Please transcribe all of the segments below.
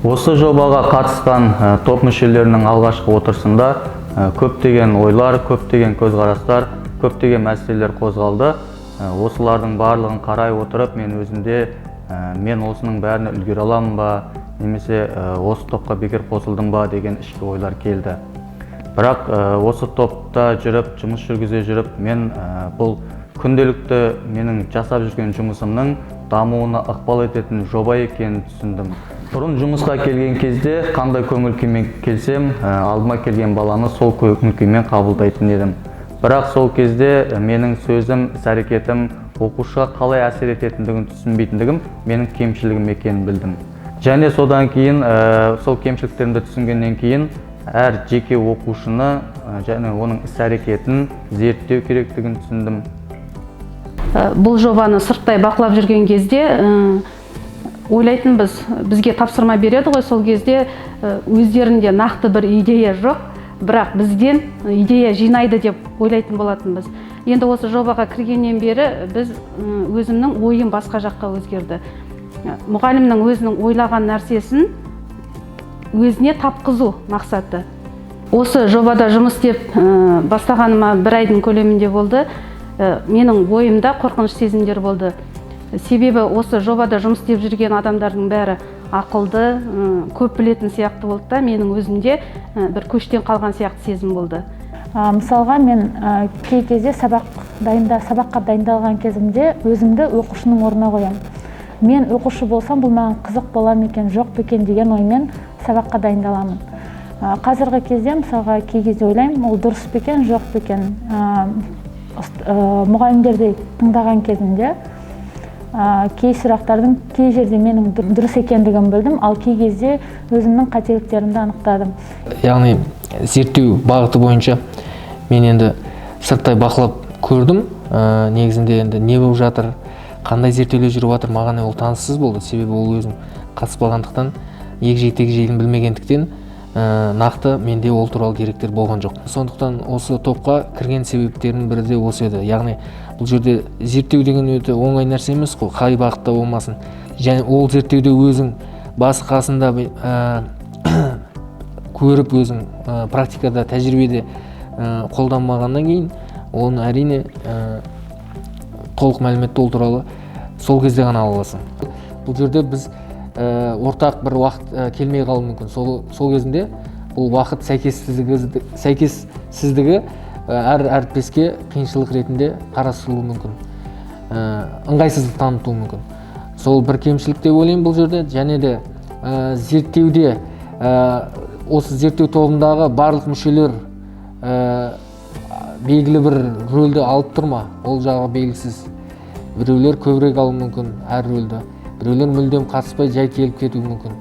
Осы жобаға қатысқан топ мүшелерінің алғашқы отырысында көптеген ойлар, көптеген көзқарастар, көптеген мәселелер қозғалды. Осылардың барлығын қарай отырып, мен өзімде мен осының бәріне үлгере аламын ба, немесе осы топқа бекер қосылдым ба деген ішкі ойлар келді. Бірақ осы топта жүріп, жұмыс жүргізе жүріп, мен бұл күнделікті менің жасап жүрген жұмысымның дамуына ықпал ететін жоба екенін түсіндім. Бұрын жұмысқа келген кезде қандай көңіл күймен келсем, алдыма келген баланы сол көңіл күймен қабылдайтын едім. Бірақ сол кезде менің сөзім, іс-әрекетім оқушыға қалай әсер ететіндігін түсінбейтіндігім менің кемшілігім екенін білдім. Және содан кейін, сол кемшіліктерімді түсінгеннен кейін, әр жеке оқушыны және оның іс-әрекетін зерттеу керектігін түсіндім. Бұл жобаны сырттай бақылап жүрген кезде ойлайтын бізге тапсырма береді ғой, сол кезде өздерінде нақты бір идея жоқ, бірақ бізден идея жинайды деп ойлайтын болатынбыз. Енді осы жобаға кіргеннен бері біз өзімнің ойым басқа жаққа өзгерді. Мұғалімнің өзінің ойлаған нәрсесін өзіне тапқызу мақсаты. Осы жобада жұмыс істеп бастағаныма 1 айдың көлемінде болды. Менің бойымда қорқыныш сезімдер болды. Себебі осы жобада жұмыс істеп жүрген адамдардың бәрі ақылды, көп білетін сияқты болды да, менің өзімде бір көштен қалған сияқты сезім болды. Мысалға, мен кей кезде сабаққа дайындалған кезімде өзімді оқушының орнына қоямын. Мен оқушы болсам, бұл маған қызық бола ма екен, жоқ па екен деген оймен сабаққа дайындаламын. Қазіргі кезде, мысалға, кей кезде ойлаймын, ол дұрыс па екен, жоқ па екен. Мұғалімдерді тыңдаған кезімде кей сұрақтардың кей жерде менің дұрыс екендігін білдім, ал кей кезде өзімнің қателіктерімді анықтадым. Яғни зерттеу бағыты бойынша мен енді сырттай бақылап көрдім. Негізінде енді не болып жатыр, қандай зерттеулер жүріп жатыр, маған ол таныссыз болды. Себебі ол өзім қатыспағандықтан, егжей-тегжейін білмегендіктен нақты менде ол туралы деректер болған жоқ. Сондықтан осы топқа кірген себептерінің бірі де осы еді. Яғни бұл жерде зерттеу деген өте оңай нәрсе емес қой, қай бағытта болмасын. Және ол зерттеуде өзің басы қасында көріп, өзің практикада, тәжірибеде қолданмағаннан кейін, оны әрине толық мәліметті ол туралы сол кезде ғана ала аласың. Бұл жерде біз ортақ бір уақыт келмей қалуы мүмкін. Сол кезінде бұл уақыт сәйкессіздігі әр әріптеске қиыншылық ретінде қарастырылуы мүмкін, ыңғайсыздық танытуы мүмкін. Сол бір кемшілік деп ойлаймын бұл жерде. Және де зерттеуде осы зерттеу тобындағы барлық мүшелер белгілі бір рөлді алып тұрма, ол жағы белгісіз. Біреулер көбірек алуы мүмкін әр рөлді. Біреулер мүлдем қатыспай жай келіп кетуі мүмкін.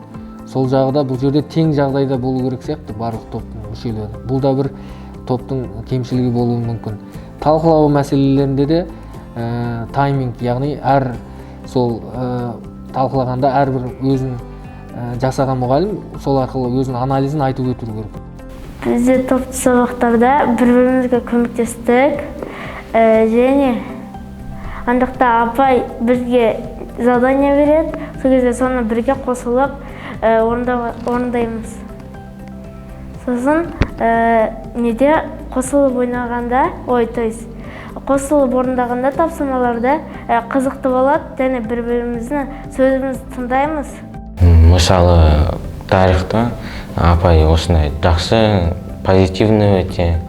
Сол жағда бұл жерде тең жағдайда болу керек сияқты барлық топтың мүшелері. Бұл да бір топтың кемшілігі болуы мүмкін. Талқылау мәселелерінде де тайминг, яғни әр сол талқылағанда әрбір өзін жасаған мұғалім сол арқылы өзінің анализін айтып өту керек. Бізде топты сабақтарда бір-бірімізге көмектестік, және андақта апай бізге задание береді, сол кезде соны бірге қосылып орындаймыз. Сосын неде қосылып ойнағанда, қосылып орындағанда тапсырмаларда қызықты болады, және бір-біріміздің сөзімізді тыңдаймыз. Мысалы, тарихта апай осындай жақсы, позитивный өте,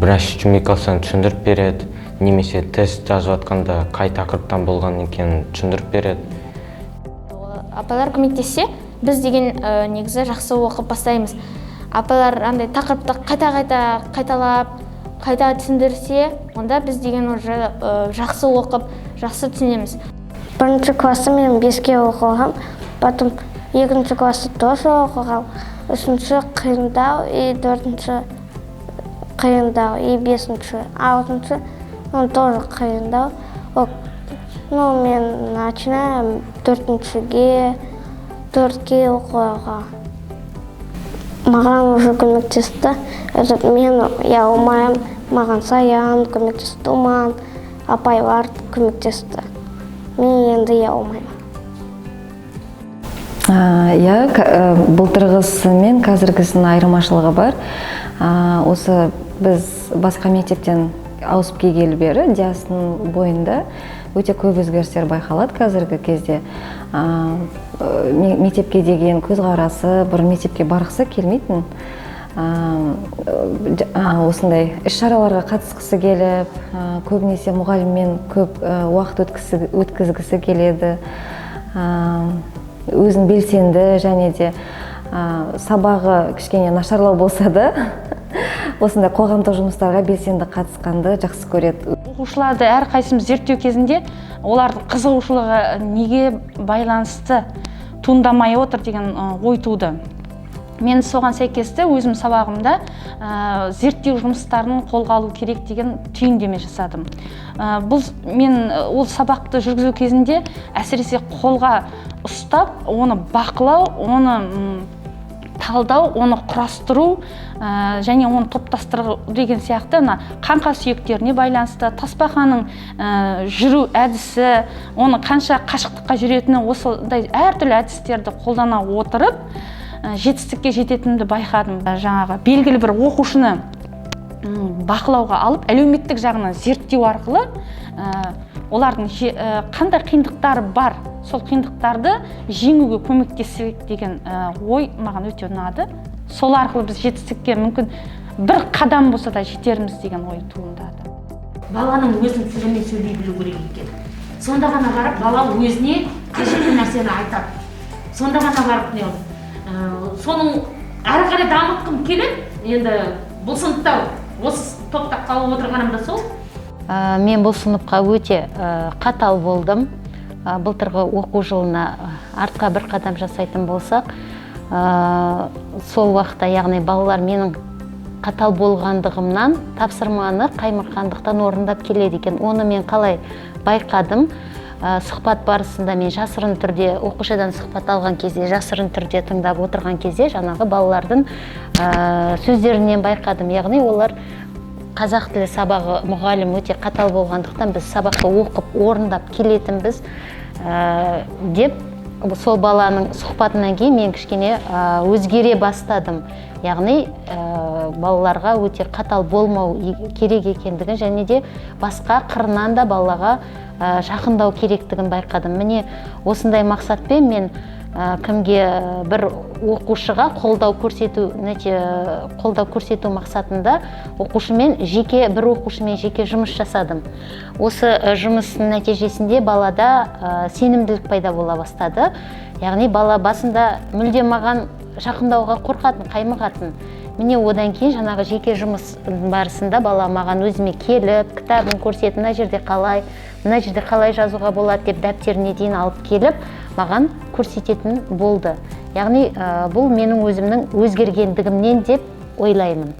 біраз жүмек алсаң түсіндіріп береді, немесе тест жазып жатқанда қай тақырыптан болған екенін түсіндіріп береді. Апайлар көмектессе, біз деген негізі жақсы оқып бастаймыз. Апайлар андай тақырыпты қайталап, қайта түсіндірсе, онда біз деген уже жақсы оқып, жақсы түсінеміз. Бірінші класты мен 5-ке оқығам, потом 2-ші класты тоже оқығам, 3-ші қиындау, 4-ші қиындау, 5-ші, 6-ші тоже қиындау. Мен начинаем 4-ге оқуға. Маған уже көмектесті. Я алмайым, маған Саян көмектесті, Думан, апайлар көмектесті. Мен енді я алмаймын. Иә, былтырғысы мен қазіргісінің айырмашылығы бар. Осы біз басқа мектептен ауысып келгелі бері Диастың бойында өте көп өзгерістер байқалады қазіргі кезде. Мектепке деген көзқарасы, бұрын мектепке барғысы келмейтін, осындай іс-шараларға қатысқысы келіп, көбінесе мұғаліммен көп уақыт өткізгісі келеді, өзін белсенді және де сабағы кішкене нашарлау болса да осындай қоғамдық жұмыстарға белсенді қатысқанды жақсы көреді. Оқушыларды әрқайсымыз зерттеу кезінде олардың қызығушылығы неге байланысты туындамай отыр деген ой туды. Мен соған сәйкесті өзім сабағымда зерттеу жұмыстарын қолға алу керек деген түйіндеме жасадым. Мен ол сабақты жүргізу кезінде әсіресе қолға ұстап, оны бақылау, оны талдау, оны құрастыру және оны топтастыру деген сияқты қаңқа сүйектеріне байланысты, тасбақаның жүру әдісі, оны қанша қашықтыққа жүретіні, осындай әртүрлі әдістерді қолдана отырып жетістікке жететінімді байқадым. Жаңағы белгілі бір оқушыны бақылауға алып, әлеуметтік жағынан зерттеу арқылы олардың қандай қиындықтары бар, сол қиындықтарды жеңуге көмектеседі деген ой маған өте ұнады. Сол арқылы біз жетістікке мүмкін бір қадам болса да жетерміз деген ой туындады. Баланың өзінің тілімен сөйлей білу керек екен. Сонда ғана барып бала өзіне қажетті нәрсені айтады. Сонда ғана барып соның әрі қарай дамытқым келеді. Енді бұл сыныпта осы топтап қалып отырғаным да сол. Мен бұл сыныпқа өте қатал болдым. Былтырғы оқу жылына артқа бір қадам жасайтын болсақ, сол уақытта, яғни балалар менің қатал болғандығымнан тапсырманы қаймыққандықтан орындап келеді екен. Оны мен қалай байқадым? Сұхбат барысында мен жасырын түрде, оқушыдан сұхбат алған кезде, жасырын түрде тыңдап отырған кезде, жаңағы балалардың сөздерінен байқадым. Яғни олар қазақ тілі сабағы мұғалім өте қатал болғандықтан біз сабақты оқып, орындап келетінбіз деп, сол баланың сұхбатынан кейін мен кішкене өзгере бастадым. Яғни балаларға өте қатал болмау керек екендігін және де басқа қырынан да балаға жақындау керектігін байқадым. Міне осындай мақсатпен мен кімге бір оқушыға қолдау көрсету мақсатында бір оқушымен жеке жұмыс жасадым. Осы жұмыстың нәтижесінде балада сенімділік пайда бола бастады. Яғни бала басында мүлде маған жақындауға қорқатын, қаймығатын. Міне одан кейін жаңағы жеке жұмыс барысында бала маған өзіме келіп, кітабын көрсетіп, мына жерде қалай жазуға болады деп дәптеріне дейін алып келіп, маған көрсететін болды. Яғни бұл менің өзімнің өзгергендігімнен деп ойлаймын.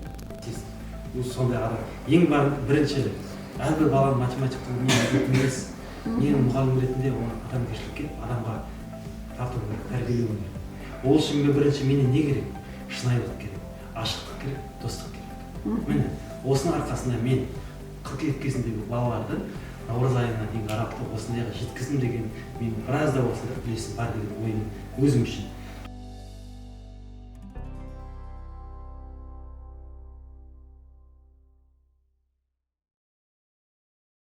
Сондай адам. Ең бірінші, әрбір баланың математикалық емес, мен мұғалім ретінде оны адамгершілікке, адамға тарту керек, тәрбиелеу керек. Ол үшін бірінші мене не керек? Шынайылық керек, ашықтық керек, достық керек. Міне, осының арқасында мен 40 кезіндегі балаларды наурыз айына дейін қарап осындайға жеткіздім деген мен біраз да болса үлесім бар деген ойым өзім үшін.